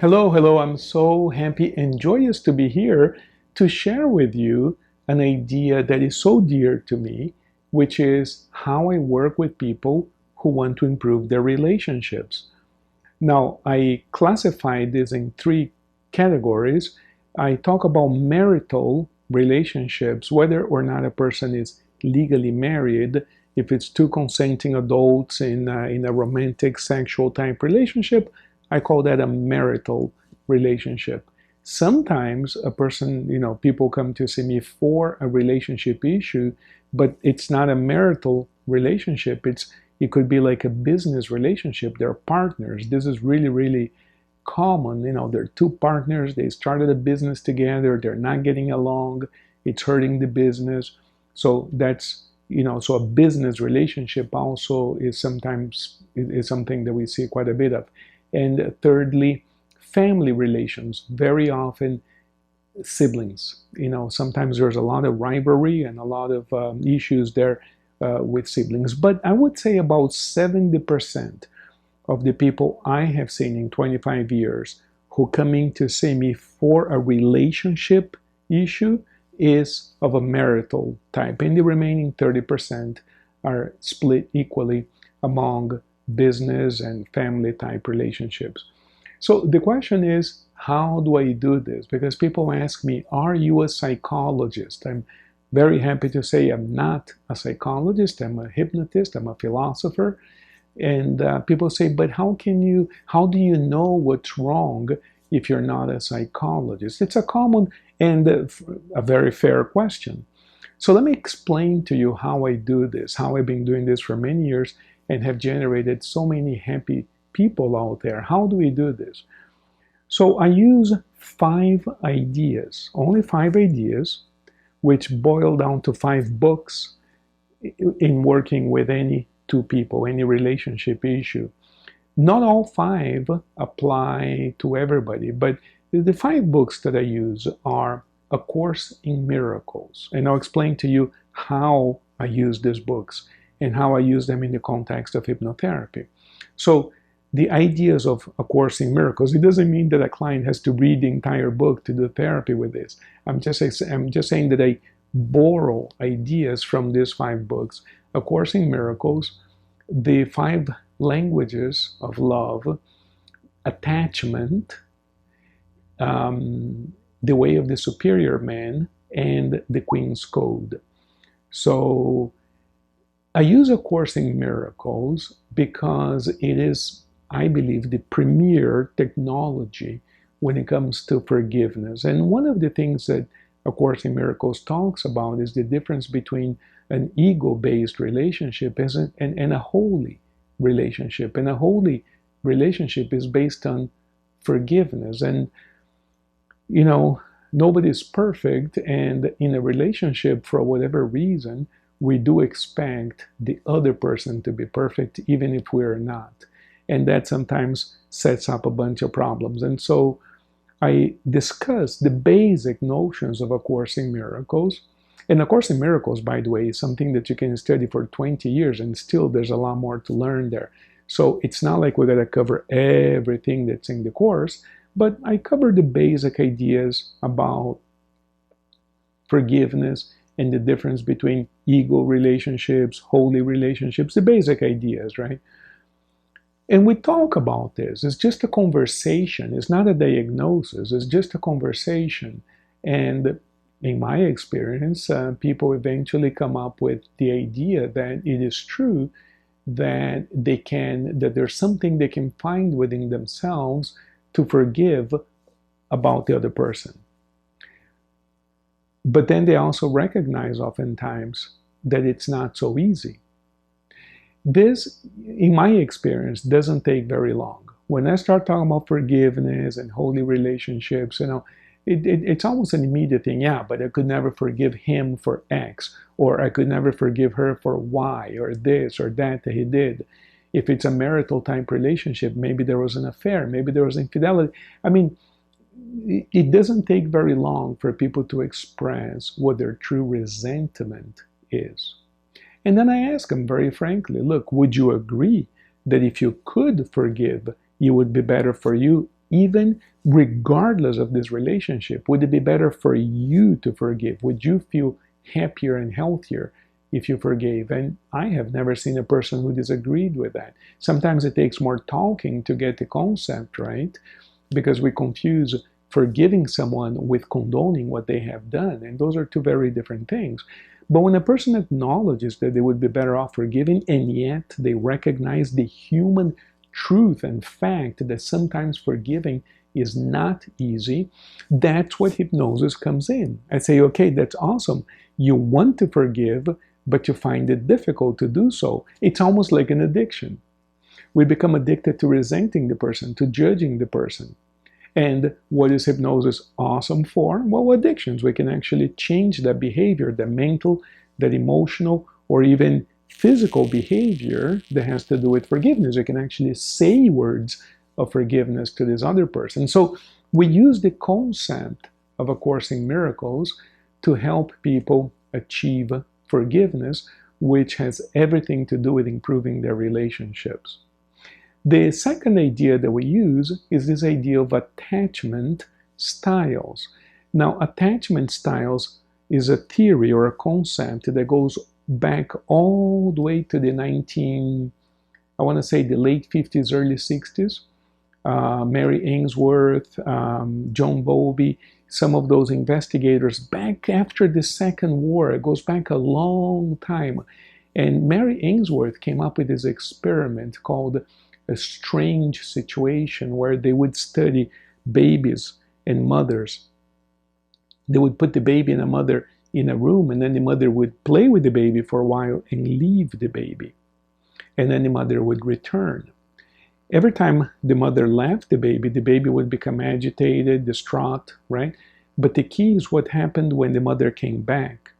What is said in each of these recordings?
Hello, hello. I'm so happy and joyous to be here to share with you an idea that is so dear to me, which is how I work with people who want to improve their relationships. Now, I classify this in three categories. I talk about marital relationships, whether or not a person is legally married, if it's two consenting adults in a romantic sexual type relationship, I call that a marital relationship. Sometimes a person, people come to see me for a relationship issue, but it's not a marital relationship. It could be like a business relationship. They're partners. This is really, really common. They're two partners. They started a business together. They're not getting along. It's hurting the business. So so a business relationship also is something that we see quite a bit of. And thirdly, family relations. Very often, siblings. Sometimes there's a lot of rivalry and a lot of issues there with siblings. But I would say about 70% of the people I have seen in 25 years who come in to see me for a relationship issue is of a marital type. And the remaining 30% are split equally among business and family type relationships. So the question is, how do I do this? Because people ask me, are you a psychologist? I'm very happy to say I'm not a psychologist. I'm a hypnotist. I'm a philosopher. And people say, but how do you know what's wrong if you're not a psychologist? It's a common and a very fair question. So let me explain to you how I do this, how I've been doing this for many years and have generated so many happy people out there. How do we do this? So I use 5 ideas, only 5 ideas, which boil down to 5 books in working with any two people, any relationship issue. Not all 5 apply to everybody, but the 5 books that I use are A Course in Miracles. And I'll explain to you how I use these books and how I use them in the context of hypnotherapy. So the ideas of A Course in Miracles, it doesn't mean that a client has to read the entire book to do therapy with this. I'm just saying that I borrow ideas from these 5 books. A Course in Miracles, the 5 languages of love, attachment, the way of the superior man, and the Queen's Code. So I use A Course in Miracles because it is, I believe, the premier technology when it comes to forgiveness. And one of the things that A Course in Miracles talks about is the difference between an ego-based relationship and a holy relationship. And a holy relationship is based on forgiveness. And, nobody's perfect. And in a relationship, for whatever reason, we do expect the other person to be perfect, even if we're not. And that sometimes sets up a bunch of problems. And so I discuss the basic notions of A Course in Miracles. And A Course in Miracles, by the way, is something that you can study for 20 years, and still there's a lot more to learn there. So it's not like we're going to cover everything that's in the course, but I cover the basic ideas about forgiveness and the difference between ego relationships, holy relationships, the basic ideas, right? And we talk about this. It's just a conversation. It's not a diagnosis. It's just a conversation. And in my experience, people eventually come up with the idea that it is true that there's something they can find within themselves to forgive about the other person. But then they also recognize oftentimes that it's not so easy. This, in my experience, doesn't take very long. When I start talking about forgiveness and holy relationships, it's almost an immediate thing. Yeah, but I could never forgive him for X, or I could never forgive her for Y, or this or that he did. If it's a marital type relationship, maybe there was an affair, maybe there was infidelity. It doesn't take very long for people to express what their true resentment is. And then I ask them very frankly, look, would you agree that if you could forgive, it would be better for you even regardless of this relationship, would it be better for you to forgive? Would you feel happier and healthier if you forgave? And I have never seen a person who disagreed with that. Sometimes it takes more talking to get the concept right, because we confuse forgiving someone with condoning what they have done, and those are two very different things. But when a person acknowledges that they would be better off forgiving, and yet they recognize the human truth and fact that sometimes forgiving is not easy, that's what hypnosis comes in. I say, okay, that's awesome. You want to forgive, but you find it difficult to do so. It's almost like an addiction. We become addicted to resenting the person, to judging the person. And what is hypnosis awesome for? Well, addictions. We can actually change that behavior, that mental, that emotional, or even physical behavior that has to do with forgiveness. You can actually say words of forgiveness to this other person. So we use the concept of A Course in Miracles to help people achieve forgiveness, which has everything to do with improving their relationships. The second idea that we use is this idea of attachment styles. Now, attachment styles is a theory or a concept that goes back all the way to the I want to say the late 50s, early 60s. Mary Ainsworth, John Bowlby, some of those investigators back after the Second War. It goes back a long time. And Mary Ainsworth came up with this experiment called a strange situation, where they would study babies and mothers. They would put the baby and the mother in a room, and then the mother would play with the baby for a while and leave the baby. And then the mother would return. Every time the mother left the baby would become agitated, distraught, right? But the key is what happened when the mother came back.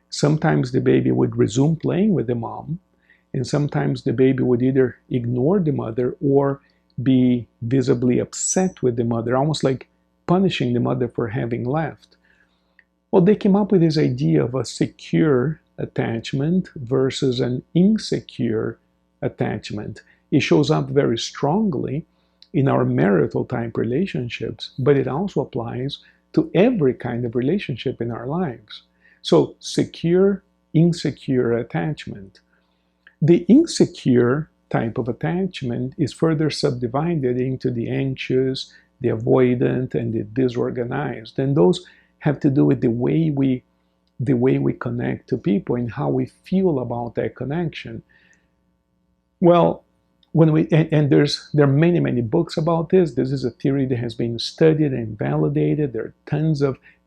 Sometimes the baby would resume playing with the mom, and sometimes the baby would either ignore the mother or be visibly upset with the mother, almost like punishing the mother for having left. Well, they came up with this idea of a secure attachment versus an insecure attachment. It shows up very strongly in our marital type relationships, but it also applies to every kind of relationship in our lives. So, secure, insecure attachment. The insecure type of attachment is further subdivided into the anxious, the avoidant, and the disorganized. And those have to do with the way we connect to people and how we feel about that connection. Well, there are many books about this. This is a theory that has been studied and validated. There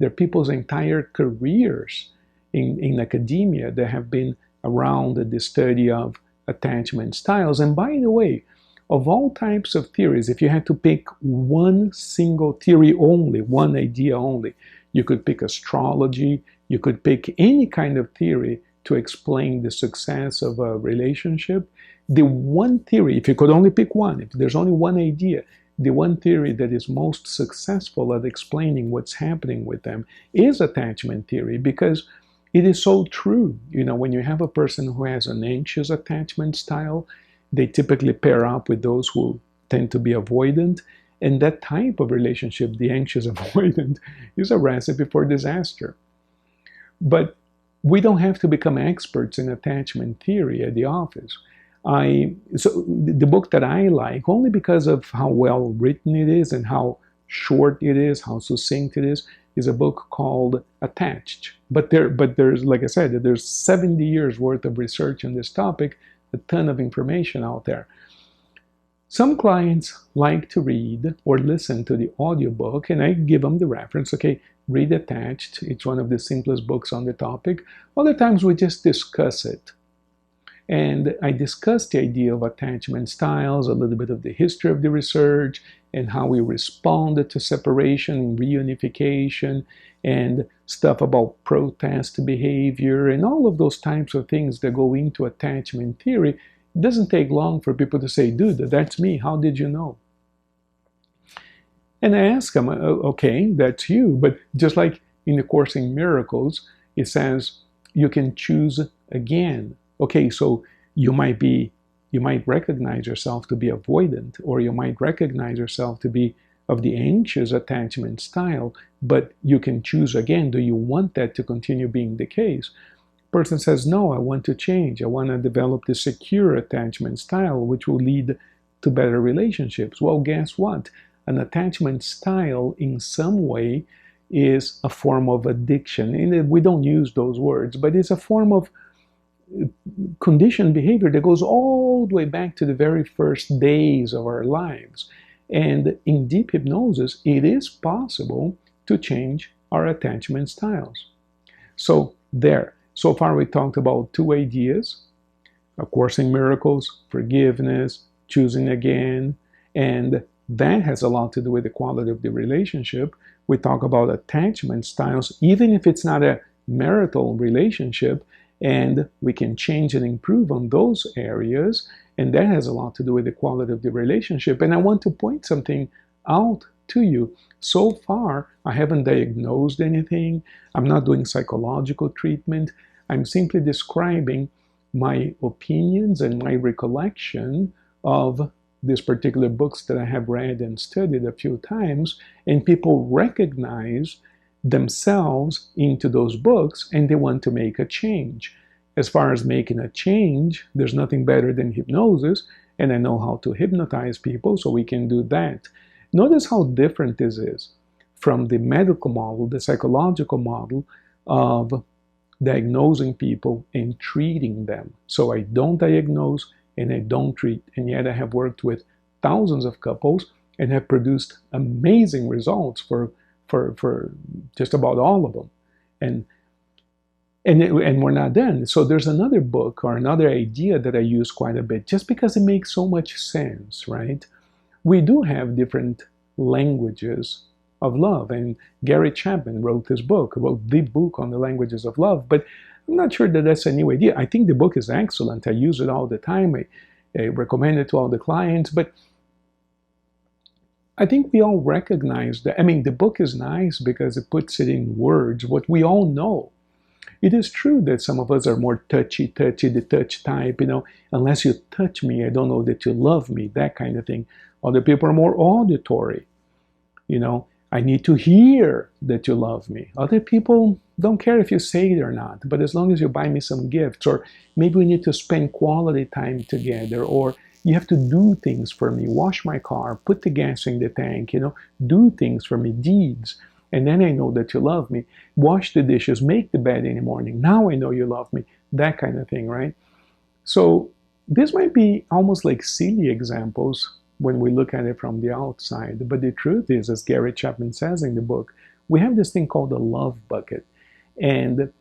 are people's entire careers in academia that have been around the study of attachment styles. And by the way, of all types of theories, if you had to pick one single theory only, one idea only, you could pick astrology, you could pick any kind of theory to explain the success of a relationship. The one theory, if you could only pick one, if there's only one idea, the one theory that is most successful at explaining what's happening with them is attachment theory, because it is so true. You know, when you have a person who has an anxious attachment style, they typically pair up with those who tend to be avoidant. And that type of relationship, the anxious avoidant, is a recipe for disaster. But we don't have to become experts in attachment theory at the office. So the book that I like, only because of how well written it is and how short it is, how succinct it is a book called Attached. But there's, like I said, there's 70 years worth of research on this topic, a ton of information out there. Some clients like to read or listen to the audiobook, and I give them the reference, okay, read Attached. It's one of the simplest books on the topic. Other times we just discuss it. And I discussed the idea of attachment styles, a little bit of the history of the research, and how we responded to separation and reunification, and stuff about protest behavior, and all of those types of things that go into attachment theory. It doesn't take long for people to say, dude, that's me, how did you know? And I ask them, okay, that's you, but just like in the Course in Miracles, it says you can choose again. Okay, so you might recognize yourself to be avoidant, or you might recognize yourself to be of the anxious attachment style, but you can choose again, do you want that to continue being the case? Person says, no, I want to change. I want to develop the secure attachment style, which will lead to better relationships. Well, guess what? An attachment style in some way is a form of addiction. And we don't use those words, but it's a form of conditioned behavior that goes all the way back to the very first days of our lives. And in deep hypnosis, it is possible to change our attachment styles. So there. So far we talked about two ideas: A Course in Miracles, forgiveness, choosing again, and that has a lot to do with the quality of the relationship. We talk about attachment styles, even if it's not a marital relationship, and we can change and improve on those areas, and that has a lot to do with the quality of the relationship. And I want to point something out to you. So far, I haven't diagnosed anything. I'm not doing psychological treatment. I'm simply describing my opinions and my recollection of these particular books that I have read and studied a few times, and people recognize themselves into those books and they want to make a change. As far as making a change, there's nothing better than hypnosis, and I know how to hypnotize people, so we can do that. Notice how different this is from the medical model, the psychological model of diagnosing people and treating them. So I don't diagnose and I don't treat, and yet I have worked with thousands of couples and have produced amazing results for just about all of them. And we're not done. So there's another book or another idea that I use quite a bit, just because it makes so much sense, right? We do have different languages of love, and Gary Chapman wrote the book on the languages of love, but I'm not sure that that's a new idea. I think the book is excellent. I use it all the time. I recommend it to all the clients, but I think we all recognize that. I mean, the book is nice because it puts it in words, what we all know. It is true that some of us are more touchy, the touch type, unless you touch me, I don't know that you love me, that kind of thing. Other people are more auditory, I need to hear that you love me. Other people don't care if you say it or not, but as long as you buy me some gifts, or maybe we need to spend quality time together, or you have to do things for me, wash my car, put the gas in the tank, do things for me, deeds. And then I know that you love me. Wash the dishes, make the bed in the morning. Now I know you love me. That kind of thing, right? So this might be almost like silly examples when we look at it from the outside. But the truth is, as Gary Chapman says in the book, we have this thing called a love bucket. And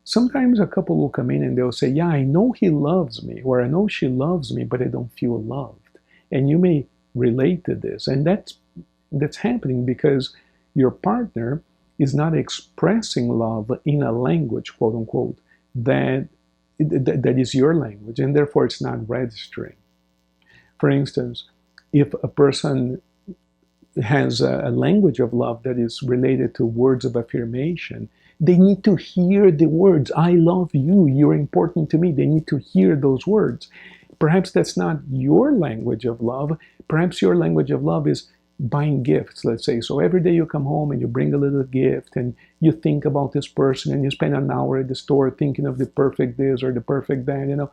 sometimes a couple will come in and they'll say, yeah, I know he loves me, or I know she loves me, but I don't feel loved. And you may relate to this. And that's happening because your partner is not expressing love in a language, quote unquote, that is your language, and therefore it's not registering. For instance, if a person has a language of love that is related to words of affirmation, they need to hear the words, I love you, you're important to me. They need to hear those words. Perhaps that's not your language of love. Perhaps your language of love is buying gifts, let's say. So every day you come home and you bring a little gift and you think about this person and you spend an hour at the store thinking of the perfect this or the perfect that,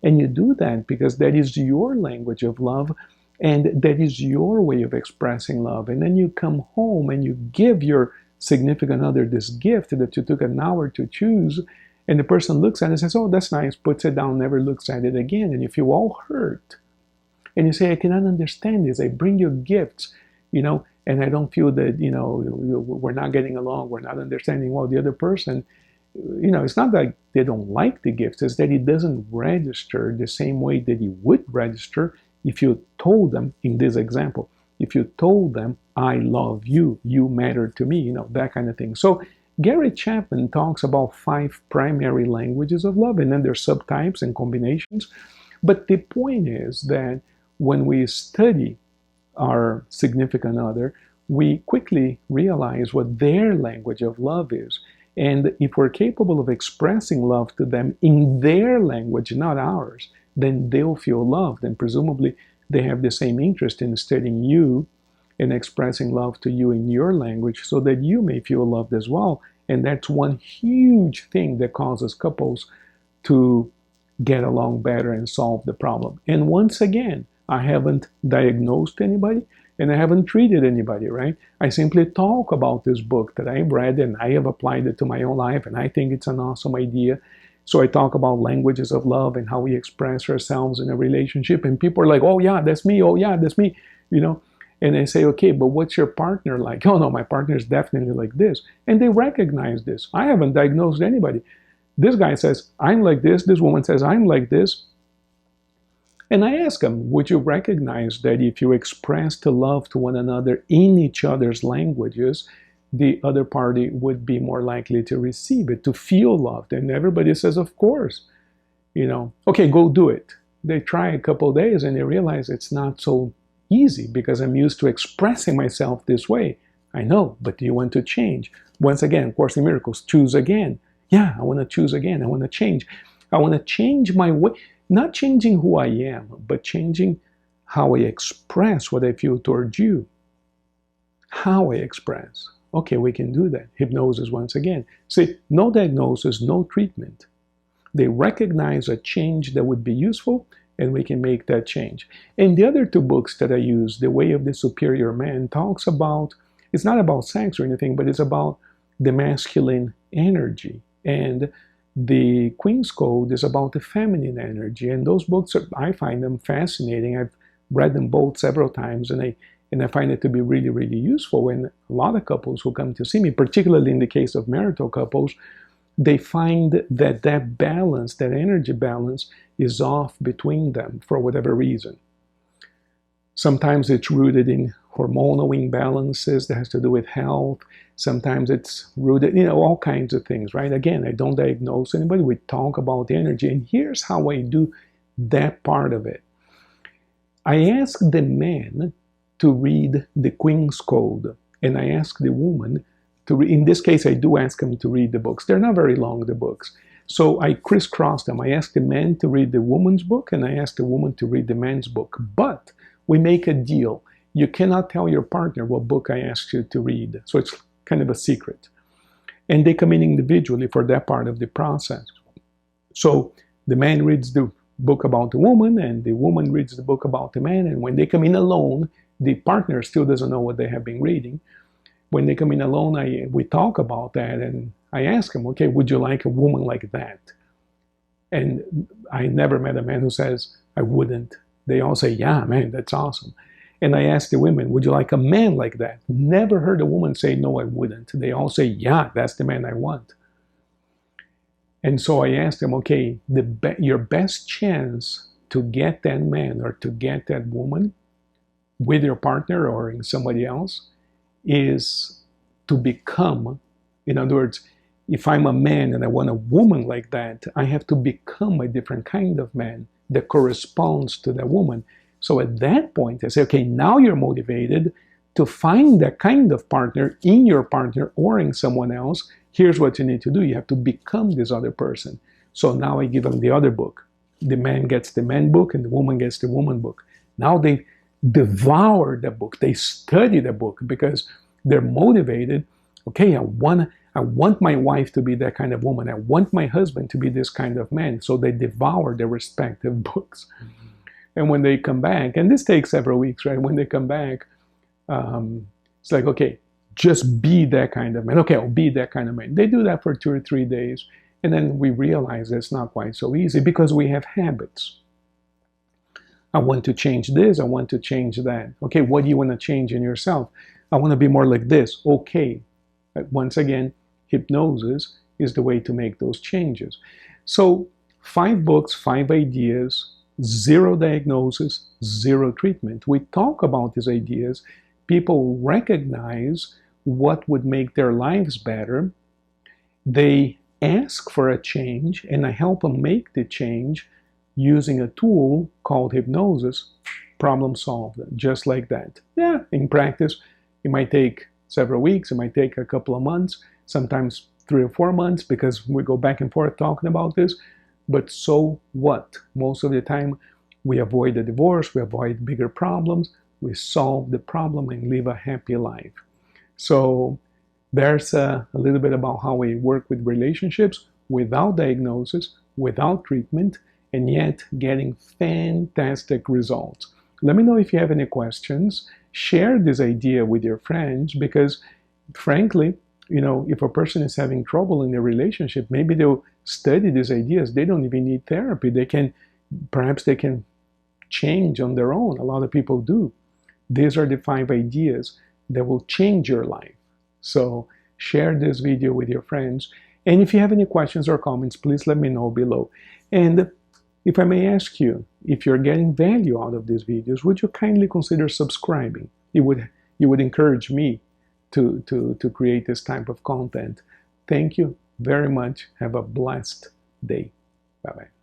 and you do that because that is your language of love and that is your way of expressing love. And then you come home and you give your significant other this gift that you took an hour to choose, and the person looks at it and says, oh, that's nice, puts it down, never looks at it again, and you feel all hurt. And you say, I cannot understand this. I bring you gifts, and I don't feel that, we're not getting along, we're not understanding. Well, the other person, it's not that they don't like the gifts, it's that it doesn't register the same way that it would register if you told them, in this example, if you told them, I love you, you matter to me, that kind of thing. So Gary Chapman talks about 5 primary languages of love, and then there's subtypes and combinations. But the point is that when we study our significant other, we quickly realize what their language of love is. And if we're capable of expressing love to them in their language, not ours, then they'll feel loved. And presumably they have the same interest in studying you and expressing love to you in your language so that you may feel loved as well. And that's one huge thing that causes couples to get along better and solve the problem. And once again, I haven't diagnosed anybody and I haven't treated anybody, right? I simply talk about this book that I've read and I have applied it to my own life and I think it's an awesome idea. So I talk about languages of love and how we express ourselves in a relationship, and people are like, oh yeah, that's me, oh yeah, that's me, you know. And I say, okay, but what's your partner like? Oh no, my partner is definitely like this. And they recognize this. I haven't diagnosed anybody. This guy says, I'm like this. This woman says, I'm like this. And I ask them, would you recognize that if you express the love to one another in each other's languages, the other party would be more likely to receive it, to feel loved? And everybody says, of course. You know, okay, go do it. They try a couple of days and they realize it's not so easy because I'm used to expressing myself this way. I know, but do you want to change? Once again, Course in Miracles, choose again. Yeah, I want to choose again. I want to change. I want to change my way, not changing who I am, but changing how I express what I feel towards you. How I express. Okay, we can do that. Hypnosis once again. See, no diagnosis, no treatment. They recognize a change that would be useful, and we can make that change. And the other two books that I use, The Way of the Superior Man, talks about, it's not about sex or anything, but it's about the masculine energy. And the Queen's Code is about the feminine energy. And those books, I find them fascinating. I've read them both several times, and I find it to be really, really useful. And a lot of couples who come to see me, particularly in the case of marital couples, they find that that balance, that energy balance, is off between them for whatever reason. Sometimes it's rooted in hormonal imbalances that has to do with health. Sometimes it's rooted, all kinds of things, right? Again, I don't diagnose anybody. We talk about the energy. And here's how I do that part of it. I ask the man to read the Queen's Code, and I ask the woman to read. In this case, I do ask them to read the books. They're not very long, the books. So I crisscross them. I ask the man to read the woman's book, and I ask the woman to read the man's book. But we make a deal. You cannot tell your partner what book I asked you to read. So it's kind of a secret. And they come in individually for that part of the process. So the man reads the book about the woman, and the woman reads the book about the man. And when they come in alone, the partner still doesn't know what they have been reading. When they come in alone, we talk about that, and I ask them, okay, would you like a woman like that? And I never met a man who says, I wouldn't. They all say, yeah, man, that's awesome. And I ask the women, would you like a man like that? Never heard a woman say, no, I wouldn't. They all say, yeah, that's the man I want. And so I ask them, okay, your best chance to get that man or to get that woman with your partner or in somebody else is to become, in other words, if I'm a man and I want a woman like that, I have to become a different kind of man that corresponds to that woman. So at that point, I say, okay, now you're motivated to find that kind of partner in your partner or in someone else. Here's what you need to do. You have to become this other person. So now I give them the other book. The man gets the man book and the woman gets the woman book. Now they devour the book. They study the book because they're motivated. Okay, I want my wife to be that kind of woman. I want my husband to be this kind of man. So they devour their respective books. Mm-hmm. And when they come back, and this takes several weeks, right? When they come back, it's like, okay, just be that kind of man. Okay, I'll be that kind of man. They do that for 2 or 3 days. And then we realize it's not quite so easy because we have habits. I want to change this. I want to change that. Okay, what do you want to change in yourself? I want to be more like this. Okay. Once again, hypnosis is the way to make those changes. So 5 books, 5 ideas, 0 diagnosis, 0 treatment. We talk about these ideas. People recognize what would make their lives better. They ask for a change, and I help them make the change using a tool called hypnosis. Problem solved, just like that. Yeah, in practice, it might take several weeks. It might take a couple of months, sometimes 3 or 4 months, because we go back and forth talking about this. But so what? Most of the time, we avoid the divorce, we avoid bigger problems, we solve the problem and live a happy life. So there's a little bit about how we work with relationships without diagnosis, without treatment, and yet getting fantastic results. Let me know if you have any questions. Share this idea with your friends because, frankly, if a person is having trouble in their relationship, maybe they'll study these ideas. They don't even need therapy. Perhaps they can change on their own. A lot of people do. These are the 5 ideas that will change your life. So share this video with your friends. And if you have any questions or comments, please let me know below. And if I may ask you, if you're getting value out of these videos, would you kindly consider subscribing? You would encourage me to create this type of content. Thank you very much. Have a blessed day. Bye-bye.